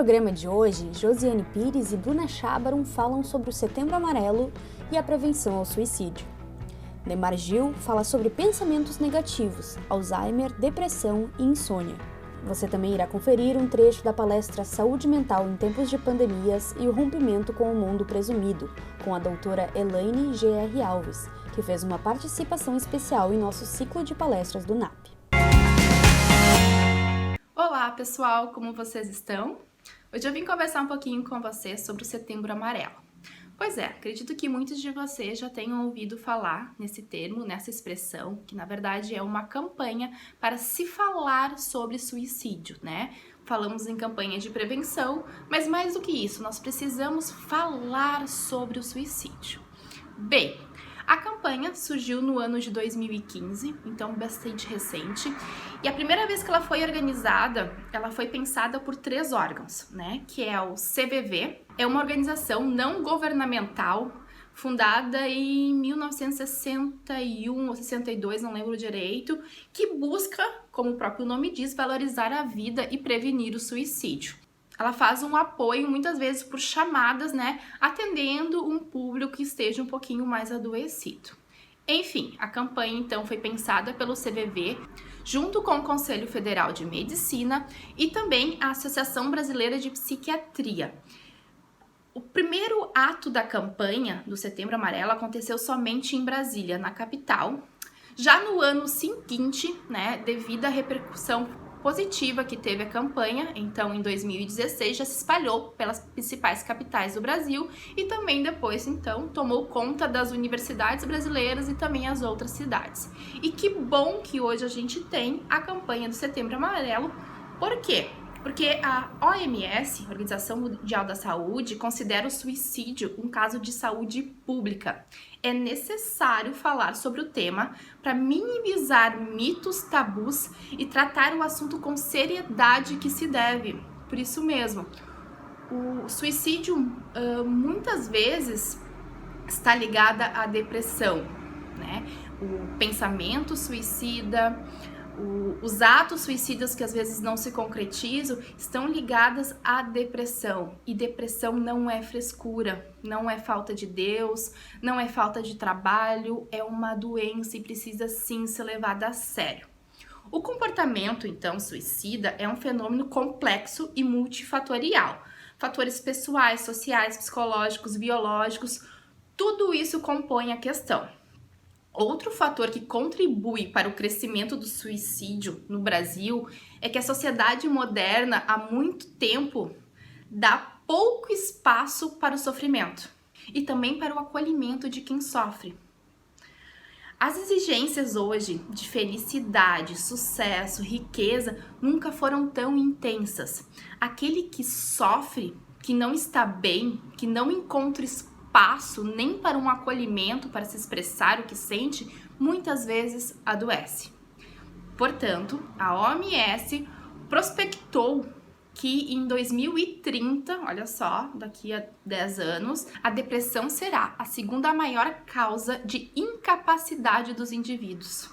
programa de hoje, Josiane Pires e Bruna Chábarum falam sobre o Setembro Amarelo e a prevenção ao suicídio. Neymar Gil fala sobre pensamentos negativos, Alzheimer, depressão e insônia. Você também irá conferir um trecho da palestra Saúde Mental em Tempos de Pandemias e o Rompimento com o Mundo Presumido, com a doutora Elaine G.R. Alves, que fez uma participação especial em nosso ciclo de palestras do NAP. Olá pessoal, como vocês estão? Hoje eu vim conversar um pouquinho com vocês sobre o Setembro Amarelo. Pois é, acredito que muitos de vocês já tenham ouvido falar nesse termo, nessa expressão, que na verdade é uma campanha para se falar sobre suicídio, né? Falamos em campanha de prevenção, mas mais do que isso, nós precisamos falar sobre o suicídio. Bem, a campanha surgiu no ano de 2015, então bastante recente, e a primeira vez que ela foi organizada, ela foi pensada por 3 órgãos, né? Que é o CVV, é uma organização não governamental fundada em 1961 ou 62, não lembro direito, que busca, como o próprio nome diz, valorizar a vida e prevenir o suicídio. Ela faz um apoio, muitas vezes por chamadas, né, atendendo um público que esteja um pouquinho mais adoecido. Enfim, a campanha então foi pensada pelo CVV, junto com o Conselho Federal de Medicina e também a Associação Brasileira de Psiquiatria. O primeiro ato da campanha do Setembro Amarelo aconteceu somente em Brasília, na capital. Já no ano seguinte, né, devido à repercussão positiva que teve a campanha, então em 2016 já se espalhou pelas principais capitais do Brasil e também depois então tomou conta das universidades brasileiras e também as outras cidades. E que bom que hoje a gente tem a campanha do Setembro Amarelo. Por quê? Porque a OMS, Organização Mundial da Saúde, considera o suicídio um caso de saúde pública. É necessário falar sobre o tema para minimizar mitos, tabus e tratar o assunto com seriedade que se deve. Por isso mesmo, o suicídio muitas vezes está ligado à depressão, né? O pensamento suicida, os atos suicidas que às vezes não se concretizam estão ligadas à depressão. E depressão não é frescura, não é falta de Deus, não é falta de trabalho, é uma doença e precisa sim ser levada a sério. O comportamento, então, suicida é um fenômeno complexo e multifatorial. Fatores pessoais, sociais, psicológicos, biológicos, tudo isso compõe a questão. Outro fator que contribui para o crescimento do suicídio no Brasil é que a sociedade moderna há muito tempo dá pouco espaço para o sofrimento e também para o acolhimento de quem sofre. As exigências hoje de felicidade, sucesso, riqueza nunca foram tão intensas. Aquele que sofre, que não está bem, que não encontra espaço nem para um acolhimento, para se expressar o que sente, muitas vezes adoece. Portanto, a OMS prospectou que em 2030, olha só, daqui a 10 anos, a depressão será a segunda maior causa de incapacidade dos indivíduos.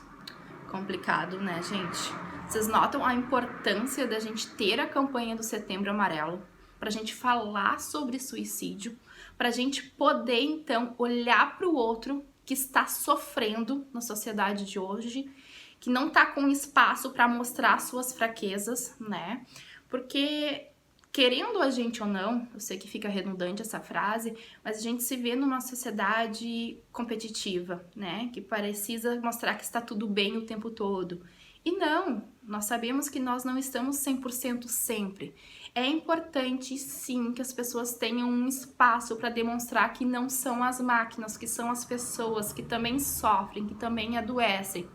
Complicado, né, gente? Vocês notam a importância da gente ter a campanha do Setembro Amarelo, para a gente falar sobre suicídio, para a gente poder, então, olhar para o outro que está sofrendo na sociedade de hoje, que não está com espaço para mostrar suas fraquezas, né? Porque, querendo a gente ou não, eu sei que fica redundante essa frase, mas a gente se vê numa sociedade competitiva, né? Que precisa mostrar que está tudo bem o tempo todo. E não, nós sabemos que nós não estamos 100% sempre. É importante, sim, que as pessoas tenham um espaço para demonstrar que não são as máquinas, que são as pessoas que também sofrem, que também adoecem.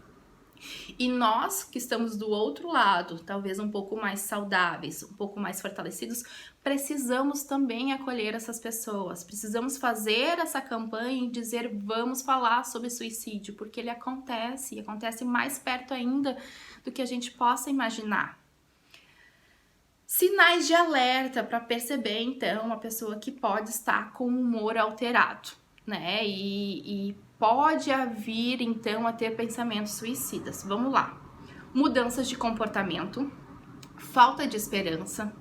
E nós, que estamos do outro lado, talvez um pouco mais saudáveis, um pouco mais fortalecidos, precisamos também acolher essas pessoas. Precisamos fazer essa campanha e dizer, vamos falar sobre suicídio, porque ele acontece, e acontece mais perto ainda do que a gente possa imaginar. Sinais de alerta para perceber, então, uma pessoa que pode estar com o humor alterado, né? E pode vir, então, a ter pensamentos suicidas. Vamos lá. Mudanças de comportamento, falta de esperança,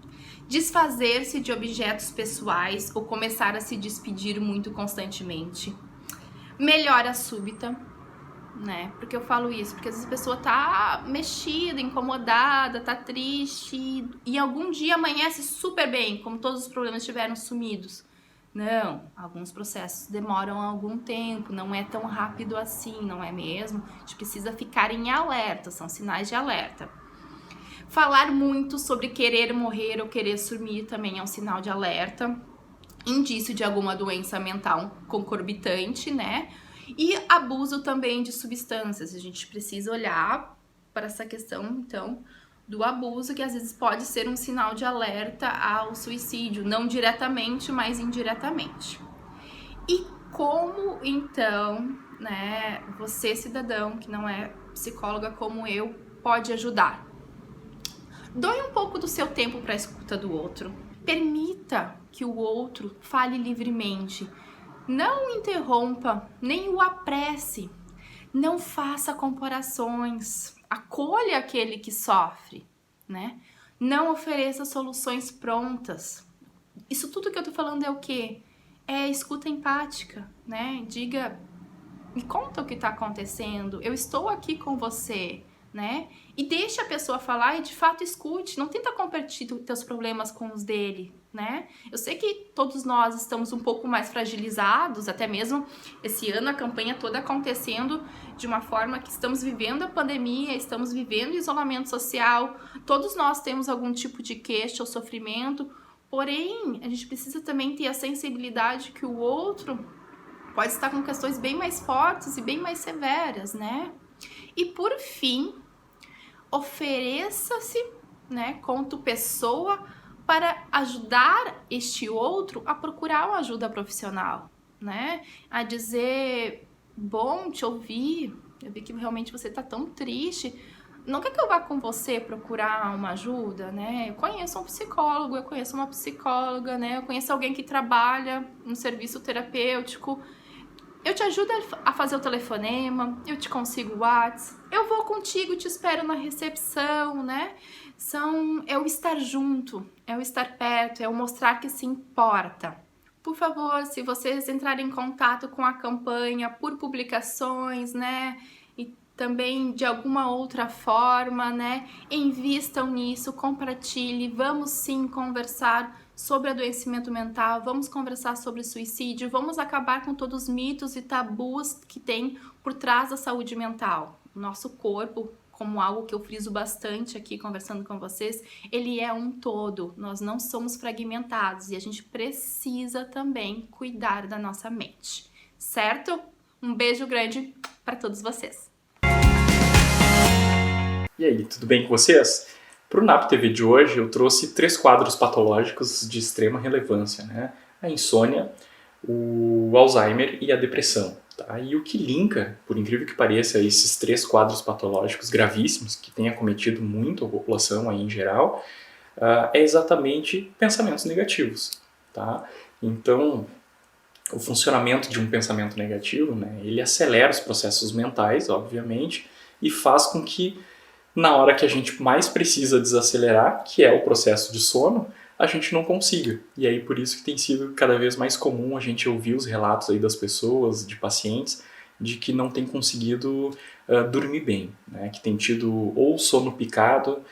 desfazer-se de objetos pessoais ou começar a se despedir muito constantemente, melhora súbita, né? Porque eu falo isso, porque às vezes a pessoa tá mexida, incomodada, tá triste e algum dia amanhece super bem, como todos os problemas estiveram sumidos. Não, alguns processos demoram algum tempo, não é tão rápido assim, não é mesmo? A gente precisa ficar em alerta, são sinais de alerta. Falar muito sobre querer morrer ou querer sumir também é um sinal de alerta, indício de alguma doença mental concomitante, né? E abuso também de substâncias. A gente precisa olhar para essa questão, então, do abuso, que às vezes pode ser um sinal de alerta ao suicídio, não diretamente, mas indiretamente. E como, então, né, você, cidadão, que não é psicóloga como eu, pode ajudar? Doe um pouco do seu tempo para a escuta do outro. Permita que o outro fale livremente. Não o interrompa, nem o apresse. Não faça comparações. Acolha aquele que sofre, né? Não ofereça soluções prontas. Isso tudo que eu tô falando é o quê? É escuta empática, né? Diga, me conta o que tá acontecendo. Eu estou aqui com você, né? E deixa a pessoa falar e de fato escute. Não tenta compartilhar teus problemas com os dele, né? Eu sei que todos nós estamos um pouco mais fragilizados, até mesmo esse ano a campanha toda acontecendo de uma forma que estamos vivendo a pandemia, estamos vivendo o isolamento social, todos nós temos algum tipo de queixa ou sofrimento, porém a gente precisa também ter a sensibilidade que o outro pode estar com questões bem mais fortes e bem mais severas, né? E por fim, ofereça-se, né, quanto pessoa para ajudar este outro a procurar uma ajuda profissional, né? A dizer, bom te ouvir, eu vi que realmente você tá tão triste, não quer que eu vá com você procurar uma ajuda, né? Eu conheço um psicólogo, eu conheço uma psicóloga, né? Eu conheço alguém que trabalha no serviço terapêutico. Eu te ajudo a fazer o telefonema, eu te consigo o WhatsApp, eu vou contigo, te espero na recepção, né? É o estar junto, é o estar perto, é o mostrar que se importa. Por favor, se vocês entrarem em contato com a campanha por publicações, né? E também de alguma outra forma, né? Invistam nisso, compartilhe, vamos sim conversar sobre adoecimento mental, vamos conversar sobre suicídio, vamos acabar com todos os mitos e tabus que tem por trás da saúde mental. O nosso corpo, como algo que eu friso bastante aqui conversando com vocês, ele é um todo, nós não somos fragmentados e a gente precisa também cuidar da nossa mente, certo? Um beijo grande para todos vocês. E aí, tudo bem com vocês? Para o NAP TV de hoje, eu trouxe 3 quadros patológicos de extrema relevância, né? A insônia, o Alzheimer e a depressão. Tá? E o que linka, por incrível que pareça, esses 3 quadros patológicos gravíssimos que têm acometido muito a população aí em geral, é exatamente pensamentos negativos. Tá? Então, o funcionamento de um pensamento negativo, né, ele acelera os processos mentais, obviamente, e faz com que na hora que a gente mais precisa desacelerar, que é o processo de sono, a gente não consiga. E aí por isso que tem sido cada vez mais comum a gente ouvir os relatos aí das pessoas, de pacientes, de que não tem conseguido dormir bem, né? Que tem tido ou sono picado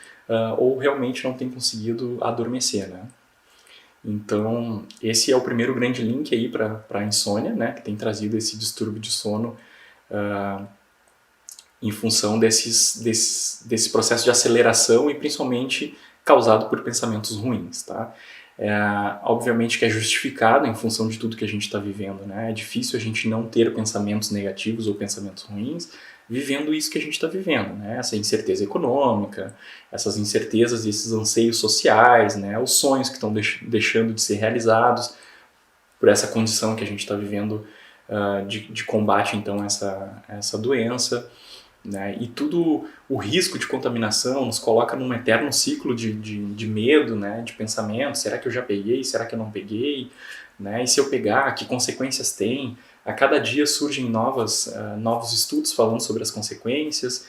ou realmente não tem conseguido adormecer, né? Então esse é o primeiro grande link aí para a insônia, né? Que tem trazido esse distúrbio de sono em função desse processo de aceleração e principalmente causado por pensamentos ruins, tá? Obviamente que é justificado em função de tudo que a gente está vivendo, né? É difícil a gente não ter pensamentos negativos ou pensamentos ruins vivendo isso que a gente está vivendo, né? Essa incerteza econômica, essas incertezas e esses anseios sociais, né? Os sonhos que estão deixando de ser realizados por essa condição que a gente está vivendo de combate, então, a essa doença. Né? E tudo o risco de contaminação nos coloca num eterno ciclo de medo, né? De pensamento, será que eu já peguei, será que eu não peguei, né? E se eu pegar, que consequências tem? A cada dia surgem novos estudos falando sobre as consequências,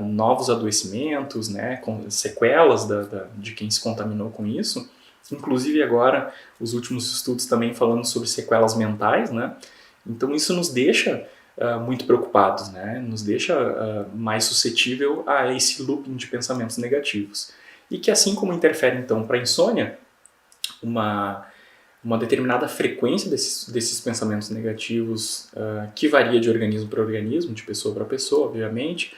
novos adoecimentos, né? Com sequelas de quem se contaminou com isso, inclusive agora os últimos estudos também falando sobre sequelas mentais, né? Então isso nos deixa muito preocupados, né? Nos deixa mais suscetível a esse looping de pensamentos negativos. E que assim como interfere então para a insônia, uma determinada frequência desses pensamentos negativos, que varia de organismo para organismo, de pessoa para pessoa, obviamente,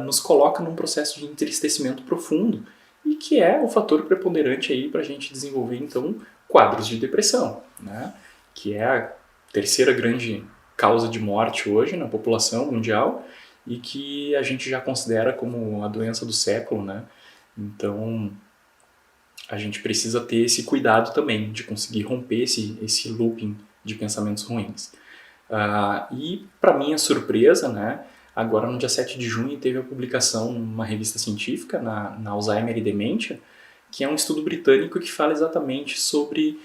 nos coloca num processo de entristecimento profundo e que é o fator preponderante aí para a gente desenvolver, então, quadros de depressão, né? Que é a terceira grande causa de morte hoje na população mundial e que a gente já considera como a doença do século, né? Então, a gente precisa ter esse cuidado também de conseguir romper esse looping de pensamentos ruins. E, para minha surpresa, né, agora no dia 7 de junho teve a publicação numa revista científica, na Alzheimer e Demência, que é um estudo britânico que fala exatamente sobre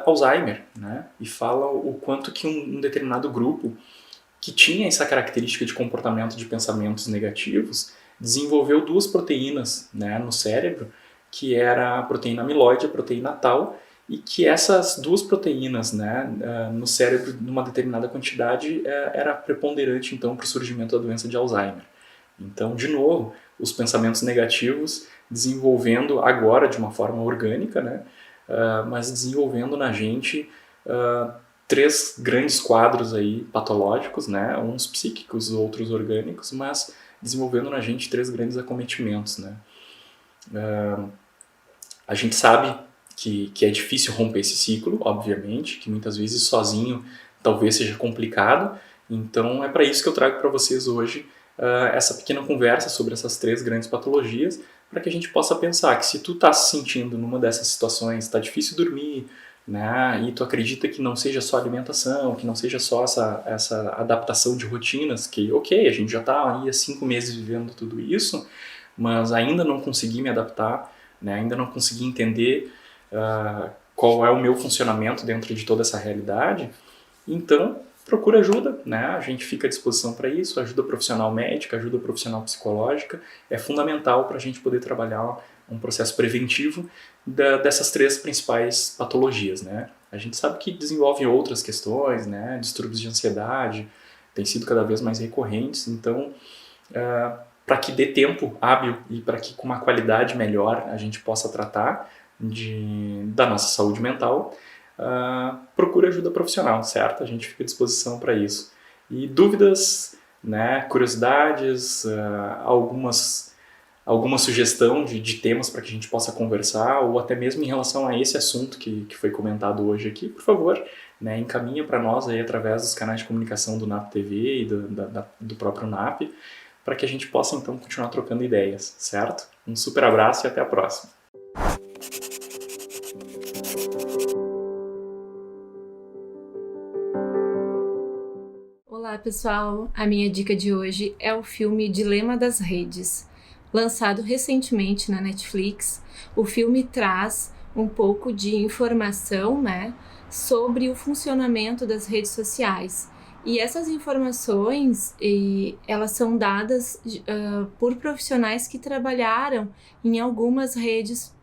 Alzheimer, né, e fala o quanto que um determinado grupo que tinha essa característica de comportamento de pensamentos negativos desenvolveu duas proteínas, né, no cérebro, que era a proteína amiloide e a proteína tau, e que essas duas proteínas, né, no cérebro, numa determinada quantidade, era preponderante então para o surgimento da doença de Alzheimer. Então, de novo, os pensamentos negativos desenvolvendo agora de uma forma orgânica, né, mas desenvolvendo na gente três grandes quadros aí patológicos, né, uns psíquicos, outros orgânicos, mas desenvolvendo na gente três grandes acometimentos, né. A gente sabe que é difícil romper esse ciclo, obviamente, que muitas vezes sozinho talvez seja complicado, então é para isso que eu trago para vocês hoje essa pequena conversa sobre essas três grandes patologias, para que a gente possa pensar que se tu está se sentindo numa dessas situações, está difícil dormir, né, e tu acredita que não seja só alimentação, que não seja só essa adaptação de rotinas, que ok, a gente já está aí há 5 meses vivendo tudo isso, mas ainda não consegui me adaptar, né, ainda não consegui entender qual é o meu funcionamento dentro de toda essa realidade, então procura ajuda, né? A gente fica à disposição para isso, ajuda profissional médica, ajuda profissional psicológica, é fundamental para a gente poder trabalhar um processo preventivo dessas três principais patologias, né? A gente sabe que desenvolve outras questões, né? Distúrbios de ansiedade, têm sido cada vez mais recorrentes, então para que dê tempo hábil e para que com uma qualidade melhor a gente possa tratar da nossa saúde mental, procure ajuda profissional, certo? A gente fica à disposição para isso. E dúvidas, né, curiosidades, alguma sugestão de temas para que a gente possa conversar, ou até mesmo em relação a esse assunto que foi comentado hoje aqui, por favor, né, encaminha para nós aí através dos canais de comunicação do NAP TV e do próprio NAP, para que a gente possa então continuar trocando ideias, certo? Um super abraço e até a próxima. Olá pessoal, a minha dica de hoje é o filme Dilema das Redes, lançado recentemente na Netflix. O filme traz um pouco de informação, né, sobre o funcionamento das redes sociais. E essas informações, elas são dadas por profissionais que trabalharam em algumas redes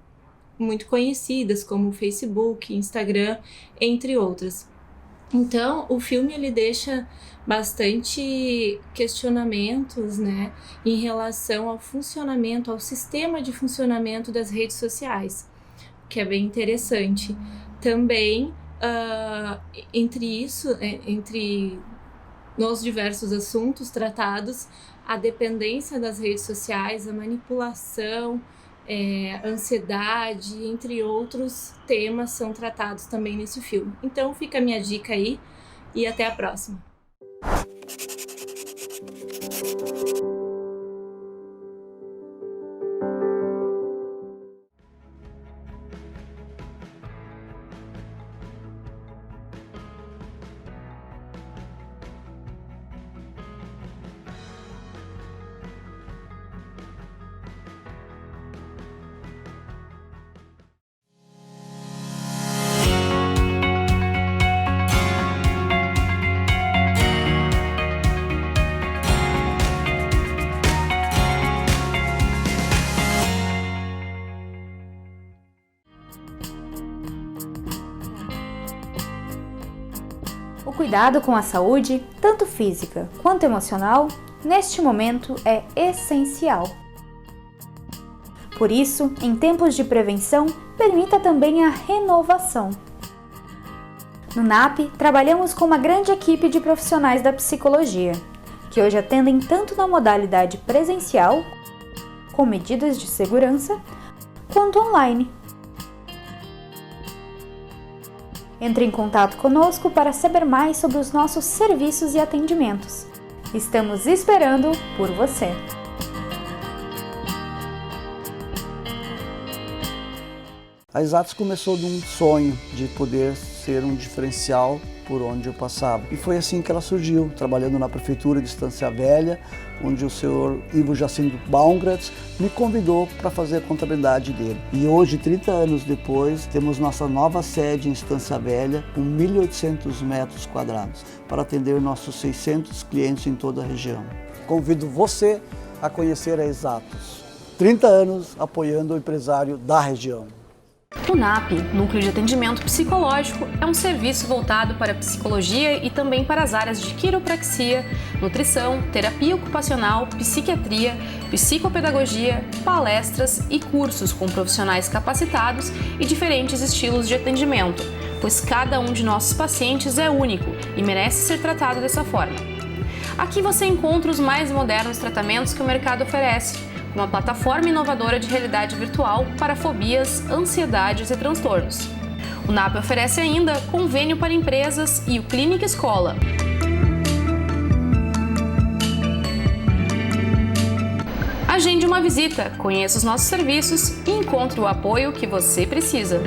muito conhecidas, como Facebook, Instagram, entre outras. Então, o filme ele deixa bastante questionamentos, né, em relação ao funcionamento, ao sistema de funcionamento das redes sociais, que é bem interessante. Também, entre nos diversos assuntos tratados, a dependência das redes sociais, a manipulação, ansiedade, entre outros temas são tratados também nesse filme. Então fica a minha dica aí e até a próxima. O cuidado com a saúde, tanto física quanto emocional, neste momento é essencial. Por isso, em tempos de prevenção, permita também a renovação. No NAP, trabalhamos com uma grande equipe de profissionais da psicologia, que hoje atendem tanto na modalidade presencial, com medidas de segurança, quanto online. Entre em contato conosco para saber mais sobre os nossos serviços e atendimentos. Estamos esperando por você! A Exatos começou de um sonho de poder ser um diferencial por onde eu passava. E foi assim que ela surgiu, trabalhando na Prefeitura de Estância Velha, onde o senhor Ivo Jacinto Baumgratz me convidou para fazer a contabilidade dele. E hoje, 30 anos depois, temos nossa nova sede em Estância Velha, com 1.800 metros quadrados, para atender nossos 600 clientes em toda a região. Convido você a conhecer a Exatos. 30 anos apoiando o empresário da região. O NAP, Núcleo de Atendimento Psicológico, é um serviço voltado para a psicologia e também para as áreas de quiropraxia, nutrição, terapia ocupacional, psiquiatria, psicopedagogia, palestras e cursos com profissionais capacitados e diferentes estilos de atendimento, pois cada um de nossos pacientes é único e merece ser tratado dessa forma. Aqui você encontra os mais modernos tratamentos que o mercado oferece, uma plataforma inovadora de realidade virtual para fobias, ansiedades e transtornos. O NAP oferece ainda convênio para empresas e o Clínica Escola. Agende uma visita, conheça os nossos serviços e encontre o apoio que você precisa.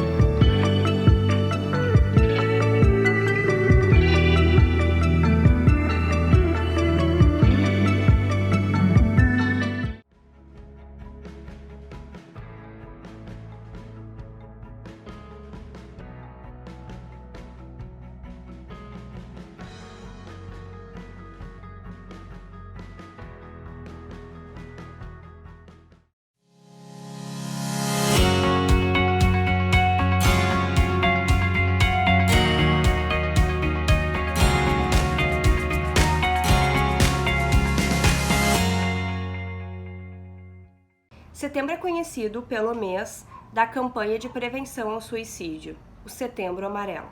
Setembro é conhecido pelo mês da campanha de prevenção ao suicídio, o Setembro Amarelo.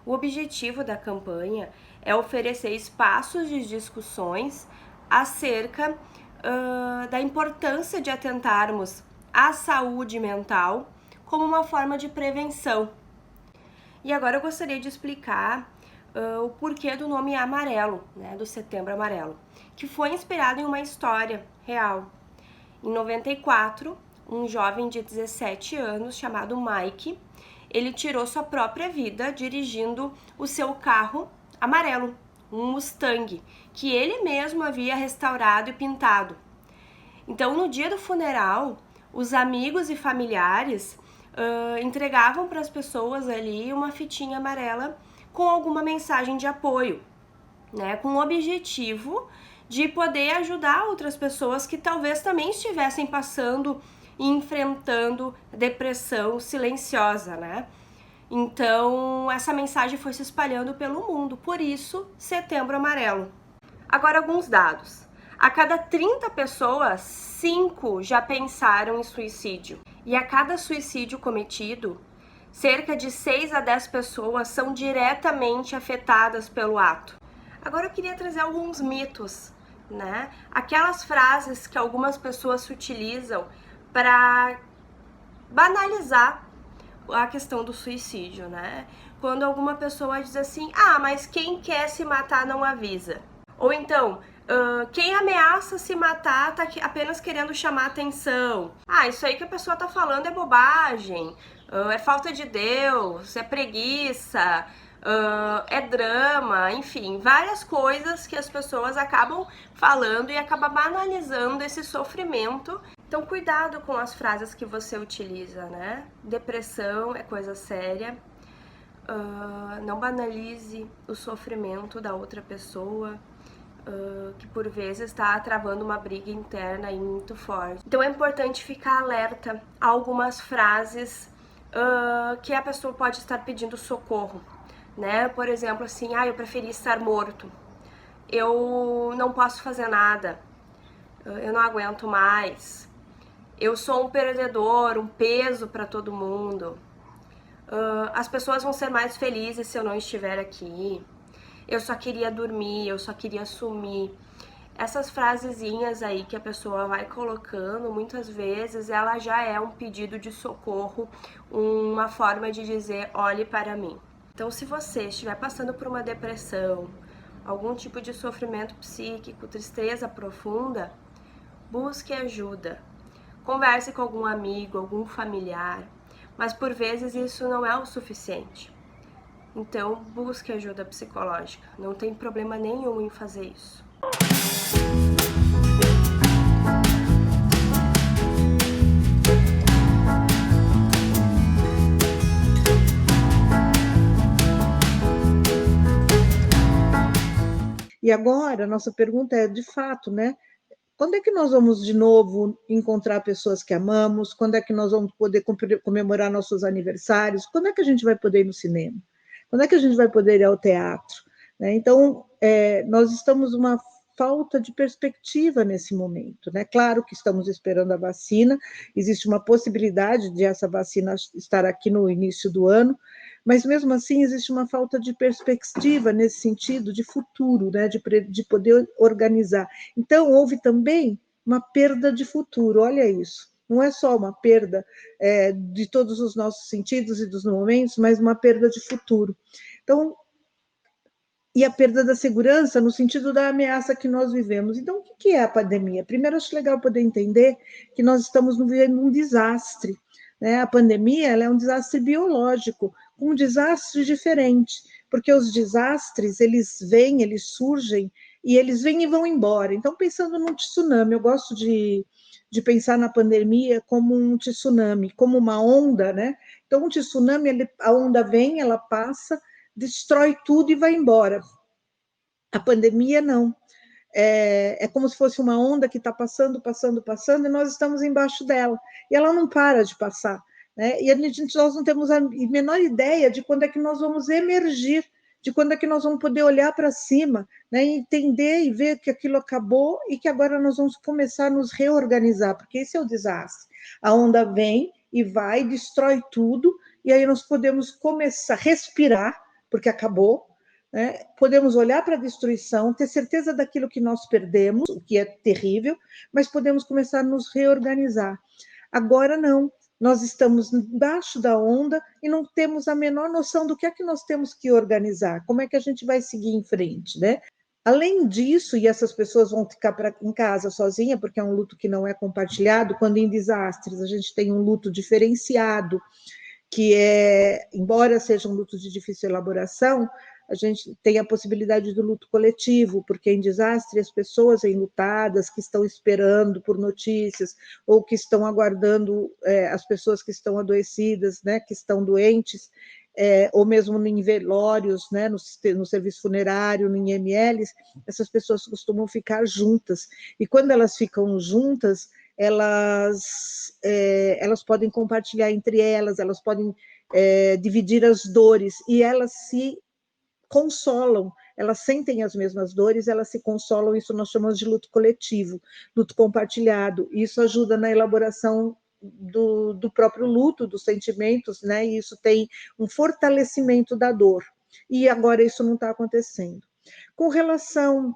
O objetivo da campanha é oferecer espaços de discussões acerca da importância de atentarmos à saúde mental como uma forma de prevenção. E agora eu gostaria de explicar o porquê do nome amarelo, né, do Setembro Amarelo, que foi inspirado em uma história real. Em 94, um jovem de 17 anos chamado Mike, ele tirou sua própria vida dirigindo o seu carro amarelo, um Mustang, que ele mesmo havia restaurado e pintado. Então, no dia do funeral, os amigos e familiares entregavam para as pessoas ali uma fitinha amarela com alguma mensagem de apoio, né, com o objetivo de poder ajudar outras pessoas que talvez também estivessem passando e enfrentando depressão silenciosa, né? Então, essa mensagem foi se espalhando pelo mundo, por isso, Setembro Amarelo. Agora, alguns dados. A cada 30 pessoas, 5 já pensaram em suicídio. E a cada suicídio cometido, cerca de 6 a 10 pessoas são diretamente afetadas pelo ato. Agora eu queria trazer alguns mitos, né? Aquelas frases que algumas pessoas se utilizam para banalizar a questão do suicídio, né? Quando alguma pessoa diz assim, mas quem quer se matar não avisa. Ou então, quem ameaça se matar tá apenas querendo chamar atenção. Isso aí que a pessoa tá falando é bobagem, é falta de Deus, é preguiça, é drama, enfim, várias coisas que as pessoas acabam falando e acabam banalizando esse sofrimento. Então, cuidado com as frases que você utiliza, né? Depressão é coisa séria. Não banalize o sofrimento da outra pessoa, que por vezes está travando uma briga interna aí muito forte. Então, é importante ficar alerta a algumas frases que a pessoa pode estar pedindo socorro, né? Por exemplo, assim, eu preferi estar morto. Eu não posso fazer nada. Eu não aguento mais. Eu sou um perdedor, um peso para todo mundo. As pessoas vão ser mais felizes se eu não estiver aqui. Eu só queria dormir, eu só queria sumir. Essas frasezinhas aí que a pessoa vai colocando, muitas vezes ela já é um pedido de socorro, uma forma de dizer, olhe para mim. Então, se você estiver passando por uma depressão, algum tipo de sofrimento psíquico, tristeza profunda, busque ajuda. Converse com algum amigo, algum familiar, mas por vezes isso não é o suficiente. Então, busque ajuda psicológica. Não tem problema nenhum em fazer isso. E agora, a nossa pergunta é, de fato, né? Quando é que nós vamos de novo encontrar pessoas que amamos? Quando é que nós vamos poder comemorar nossos aniversários? Quando é que a gente vai poder ir no cinema? Quando é que a gente vai poder ir ao teatro? Né? Então, nós estamos numa falta de perspectiva nesse momento, né? Claro que estamos esperando a vacina, existe uma possibilidade de essa vacina estar aqui no início do ano, mas mesmo assim existe uma falta de perspectiva nesse sentido de futuro, né? De poder organizar. Então, houve também uma perda de futuro, olha isso. Não é só uma perda de todos os nossos sentidos e dos momentos, mas uma perda de futuro. Então, e a perda da segurança no sentido da ameaça que nós vivemos. Então, o que é a pandemia? Primeiro, acho legal poder entender que nós estamos vivendo um desastre. Né? A pandemia ela é um desastre biológico, um desastre diferente, porque os desastres, eles vêm, eles surgem, e eles vêm e vão embora. Então, pensando num tsunami, eu gosto de pensar na pandemia como um tsunami, como uma onda, né? Então, um tsunami, a onda vem, ela passa, destrói tudo e vai embora. A pandemia, não. É como se fosse uma onda que está passando, e nós estamos embaixo dela. E ela não para de passar. Né? E nós não temos a menor ideia de quando é que nós vamos emergir, de quando é que nós vamos poder olhar para cima, né? Entender e ver que aquilo acabou e que agora nós vamos começar a nos reorganizar, porque esse é o desastre. A onda vem e vai, destrói tudo, e aí nós podemos começar a respirar, porque acabou, né? Podemos olhar para a destruição, ter certeza daquilo que nós perdemos, o que é terrível, mas podemos começar a nos reorganizar. Agora não, nós estamos embaixo da onda e não temos a menor noção do que é que nós temos que organizar, como é que a gente vai seguir em frente, né? Além disso, e essas pessoas vão ficar em casa sozinha, porque é um luto que não é compartilhado, quando em desastres a gente tem um luto diferenciado, que é, embora seja um luto de difícil elaboração, a gente tem a possibilidade do luto coletivo, porque em desastre as pessoas enlutadas que estão esperando por notícias ou que estão aguardando as pessoas que estão adoecidas, né, que estão doentes, ou mesmo em velórios, né, no serviço funerário, no IMLs, essas pessoas costumam ficar juntas. E quando elas ficam juntas, elas podem compartilhar entre elas podem dividir as dores, e elas se consolam, elas sentem as mesmas dores, elas se consolam, isso nós chamamos de luto coletivo, luto compartilhado, isso ajuda na elaboração do próprio luto, dos sentimentos, né? E isso tem um fortalecimento da dor, e agora isso não está acontecendo. Com relação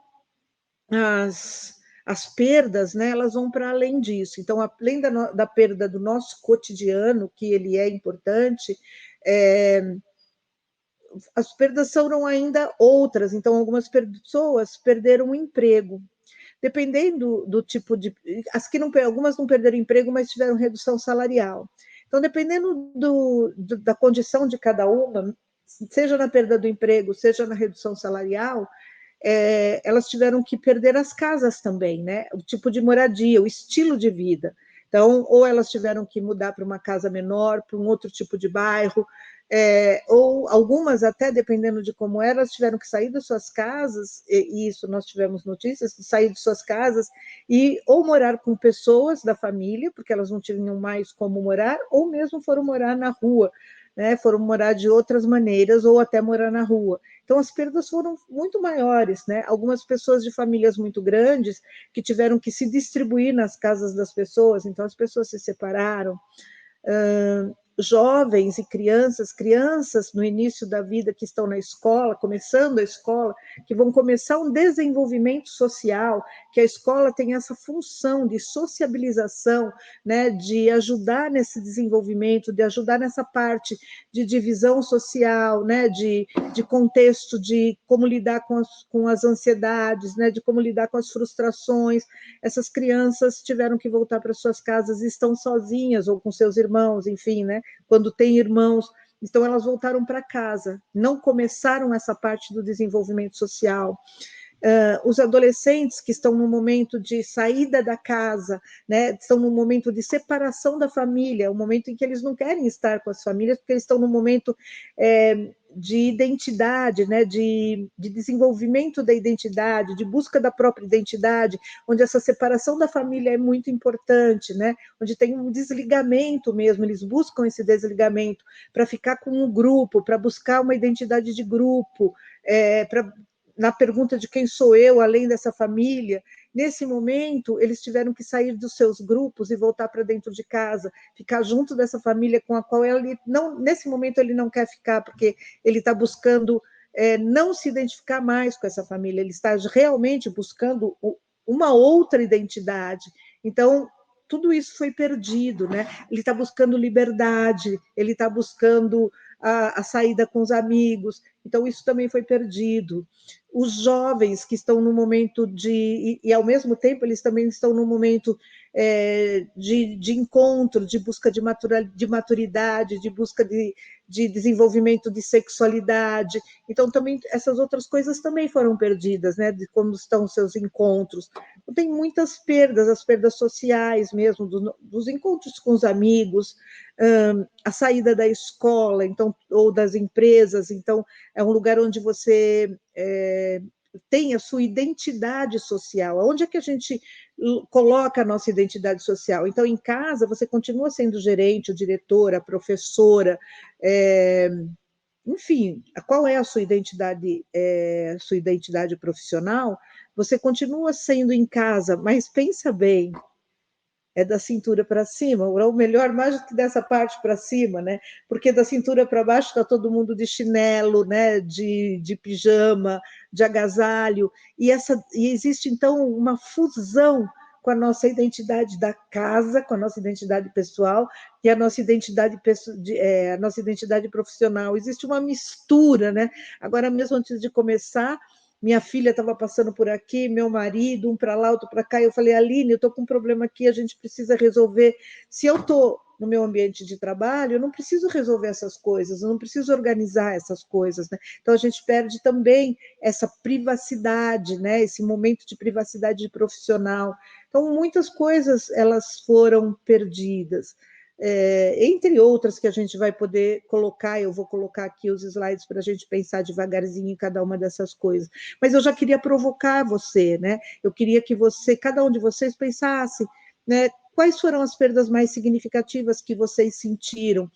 às perdas, né, elas vão para além disso. Então, além da perda do nosso cotidiano, que ele é importante, as perdas foram ainda outras. Então, algumas pessoas perderam o emprego. Dependendo do tipo de... algumas não perderam emprego, mas tiveram redução salarial. Então, dependendo da condição de cada uma, seja na perda do emprego, seja na redução salarial, elas tiveram que perder as casas também, né? O tipo de moradia, o estilo de vida. Então, ou elas tiveram que mudar para uma casa menor, para um outro tipo de bairro, ou algumas até, dependendo de como elas, tiveram que sair das suas casas, e isso nós tivemos notícias, de sair de suas casas e ou morar com pessoas da família, porque elas não tinham mais como morar, ou mesmo foram morar na rua, né, foram morar de outras maneiras ou até morar na rua. Então, as perdas foram muito maiores, né? Algumas pessoas de famílias muito grandes que tiveram que se distribuir nas casas das pessoas, então as pessoas se separaram. Jovens e crianças no início da vida que estão na escola, começando a escola, que vão começar um desenvolvimento social, que a escola tem essa função de sociabilização, né, de ajudar nesse desenvolvimento, de ajudar nessa parte de divisão social, né, de contexto, de como lidar com as ansiedades, né, de como lidar com as frustrações. Essas crianças tiveram que voltar para suas casas, estão sozinhas ou com seus irmãos, enfim, né, quando tem irmãos, então elas voltaram para casa, não começaram essa parte do desenvolvimento social. Os adolescentes que estão no momento de saída da casa, né, estão no momento de separação da família, o momento em que eles não querem estar com as famílias, porque eles estão no momento de identidade, né, de desenvolvimento da identidade, de busca da própria identidade, onde essa separação da família é muito importante, né, onde tem um desligamento mesmo, eles buscam esse desligamento para ficar com um grupo, para buscar uma identidade de grupo, na pergunta de quem sou eu, além dessa família. Nesse momento, eles tiveram que sair dos seus grupos e voltar para dentro de casa, ficar junto dessa família com a qual ele não, nesse momento ele não quer ficar, porque ele está buscando não se identificar mais com essa família, ele está realmente buscando uma outra identidade. Então, tudo isso foi perdido, né? Ele está buscando liberdade, ele está buscando a saída com os amigos, então isso também foi perdido. Os jovens que estão no momento e ao mesmo tempo eles também estão no momento de encontro, de busca de maturidade, de busca de desenvolvimento de sexualidade, então também essas outras coisas também foram perdidas, né, de como estão os seus encontros. Então, tem muitas perdas, as perdas sociais mesmo, dos encontros com os amigos, a saída da escola, então, ou das empresas, então é um lugar onde você tem a sua identidade social. Onde é que a gente coloca a nossa identidade social? Então, em casa, você continua sendo gerente, diretora, professora, enfim, qual é a sua identidade profissional? Você continua sendo em casa, mas pensa bem, é da cintura para cima, ou melhor, mais do que dessa parte para cima, né? Porque da cintura para baixo está todo mundo de chinelo, né? De pijama, de agasalho, e existe então uma fusão com a nossa identidade da casa, com a nossa identidade pessoal e a nossa identidade profissional. Existe uma mistura, né? Agora mesmo, antes de começar, minha filha estava passando por aqui, meu marido, um para lá, outro para cá, e eu falei, Aline, eu estou com um problema aqui, a gente precisa resolver. Se eu estou no meu ambiente de trabalho, eu não preciso resolver essas coisas, eu não preciso organizar essas coisas, né? Então, a gente perde também essa privacidade, né? Esse momento de privacidade profissional. Então, muitas coisas, elas foram perdidas. Entre outras que a gente vai poder colocar, eu vou colocar aqui os slides para a gente pensar devagarzinho em cada uma dessas coisas. Mas eu já queria provocar você, né? Eu queria que cada um de vocês pensasse, né? Quais foram as perdas mais significativas que vocês sentiram?